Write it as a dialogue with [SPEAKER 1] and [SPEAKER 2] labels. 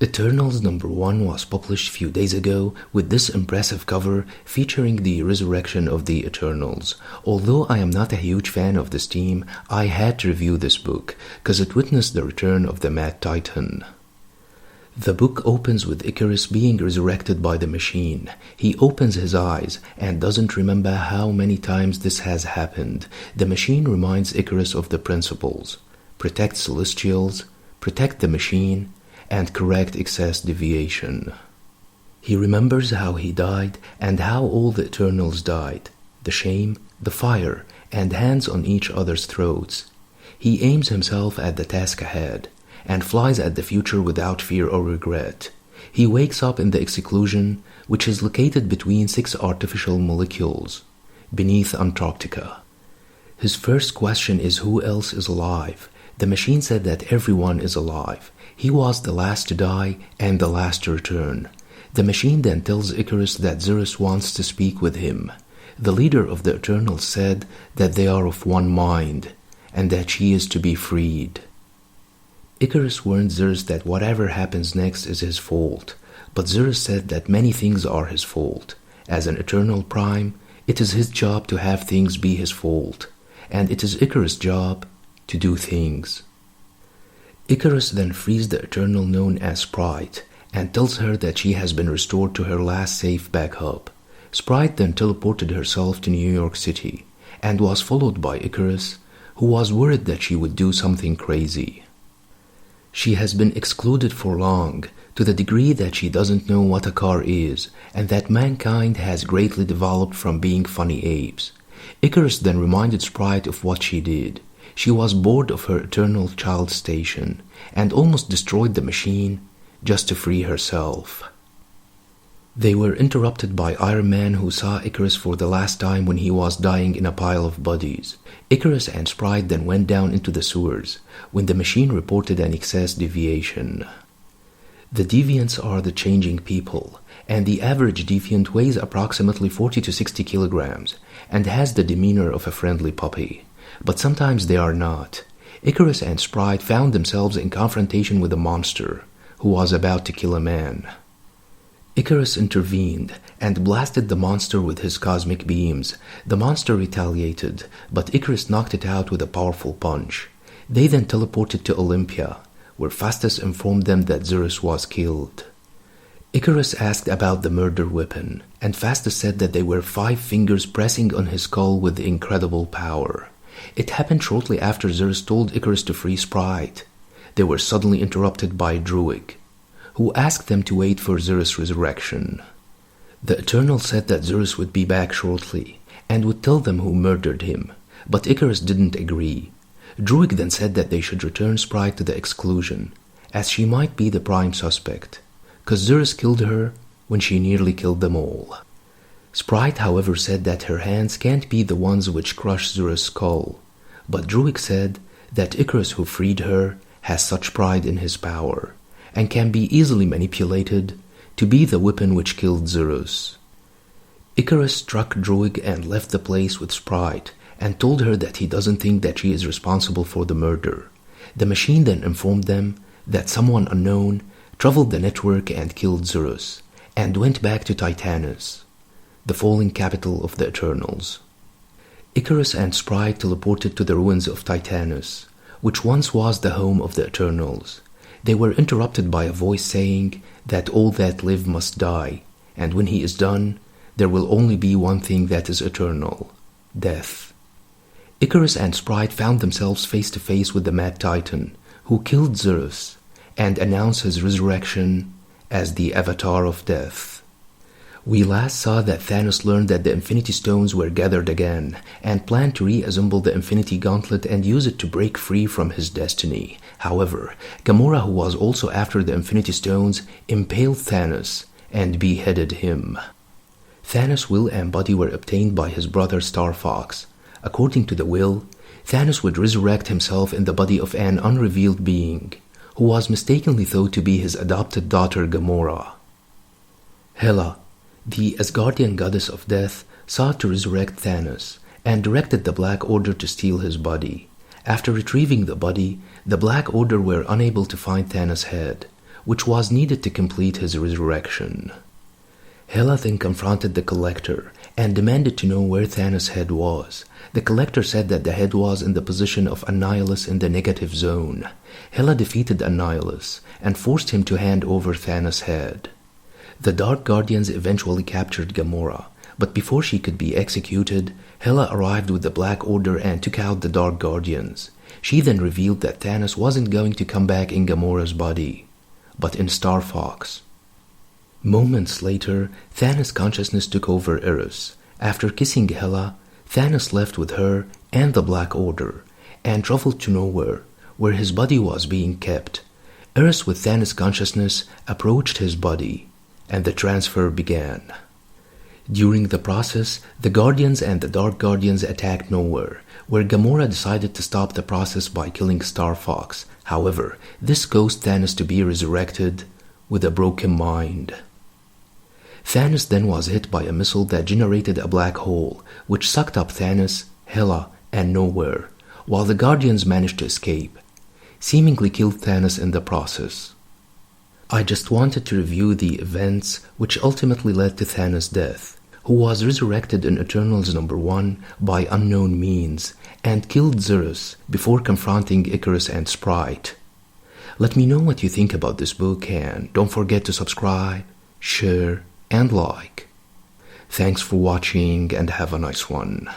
[SPEAKER 1] Eternals number 1 was published a few days ago with this impressive cover featuring the resurrection of the Eternals. Although I am not a huge fan of this team, I had to review this book because it witnessed the return of the Mad Titan. The book opens with Icarus being resurrected by the machine. He opens his eyes and doesn't remember how many times this has happened. The machine reminds Icarus of the principles: protect Celestials, protect the machine, and correct excess deviation. He remembers how he died and how all the Eternals died, the shame, the fire, and hands on each other's throats. He aims himself at the task ahead and flies at the future without fear or regret. He wakes up in the exclusion, which is located between 6 artificial molecules, beneath Antarctica. His first question is who else is alive. The machine said that everyone is alive. He was the last to die and the last to return. The machine then tells Icarus that Zeus wants to speak with him. The leader of the Eternals said that they are of one mind and that she is to be freed. Icarus warned Zeus that whatever happens next is his fault, but Zeus said that many things are his fault. As an Eternal Prime, it is his job to have things be his fault, and it is Icarus' job to do things. Icarus then frees the Eternal known as Sprite and tells her that she has been restored to her last safe backup. Sprite then teleported herself to New York City and was followed by Icarus, who was worried that she would do something crazy. She has been excluded for long, to the degree that she doesn't know what a car is, and that mankind has greatly developed from being funny apes. Icarus then reminded Sprite of what she did. She was bored of her eternal child station and almost destroyed the machine just to free herself. They were interrupted by Iron Man, who saw Icarus for the last time when he was dying in a pile of bodies. Icarus and Sprite then went down into the sewers when the machine reported an excess deviation. The deviants are the changing people, and the average deviant weighs approximately 40 to 60 kilograms and has the demeanor of a friendly puppy. But sometimes they are not. Icarus and Sprite found themselves in confrontation with a monster who was about to kill a man. Icarus intervened and blasted the monster with his cosmic beams. The monster retaliated, but Icarus knocked it out with a powerful punch. They then teleported to Olympia, where Phastos informed them that Zeus was killed. Icarus asked about the murder weapon, and Phastos said that they were 5 fingers pressing on his skull with incredible power. It happened shortly after Zeus told Icarus to free Sprite. They were suddenly interrupted by Druig, who asked them to wait for Zeus' resurrection. The Eternal said that Zeus would be back shortly and would tell them who murdered him, but Icarus didn't agree. Druig then said that they should return Sprite to the exclusion, as she might be the prime suspect, because Zeus killed her when she nearly killed them all. Sprite, however, said that her hands can't be the ones which crush Zeus' skull, but Druig said that Icarus, who freed her, has such pride in his power and can be easily manipulated to be the weapon which killed Zeus. Icarus struck Druig and left the place with Sprite and told her that he doesn't think that she is responsible for the murder. The machine then informed them that someone unknown traveled the network and killed Zeus and went back to Thanos, the falling capital of the Eternals. Icarus and Sprite teleported to the ruins of Thanos, which once was the home of the Eternals. They were interrupted by a voice saying that all that live must die, and when he is done, there will only be one thing that is eternal: death. Icarus and Sprite found themselves face to face with the Mad Titan, who killed Zeus and announced his resurrection as the Avatar of Death. We last saw that Thanos learned that the Infinity Stones were gathered again and planned to reassemble the Infinity Gauntlet and use it to break free from his destiny. However, Gamora, who was also after the Infinity Stones, impaled Thanos and beheaded him. Thanos' will and body were obtained by his brother Star Fox. According to the will, Thanos would resurrect himself in the body of an unrevealed being, who was mistakenly thought to be his adopted daughter Gamora. Hela, the Asgardian goddess of death, sought to resurrect Thanos and directed the Black Order to steal his body. After retrieving the body, the Black Order were unable to find Thanos' head. which was needed to complete his resurrection. Hela then confronted the Collector and demanded to know where Thanos' head was. The Collector said that the head was in the position of Annihilus in the negative zone. Hela defeated Annihilus and forced him to hand over Thanos' head. The Dark Guardians eventually captured Gamora, but before she could be executed, Hela arrived with the Black Order and took out the Dark Guardians. She then revealed that Thanos wasn't going to come back in Gamora's body, but in Star Fox. Moments later, Thanos' consciousness took over Eris. After kissing Hela, Thanos left with her and the Black Order and traveled to nowhere, where his body was being kept. Eris, with Thanos' consciousness, approached his body, and the transfer began. During the process, the Guardians and the Dark Guardians attacked Nowhere, where Gamora decided to stop the process by killing Star Fox. However, this caused Thanos to be resurrected with a broken mind. Thanos then was hit by a missile that generated a black hole, which sucked up Thanos, Hela, and Nowhere, while the Guardians managed to escape, seemingly killed Thanos in the process. I just wanted to review the events which ultimately led to Thanos' death, who was resurrected in Eternals #1 by unknown means and killed Zerus before confronting Icarus and Sprite. Let me know what you think about this book, and don't forget to subscribe, share, and like. Thanks for watching and have a nice one.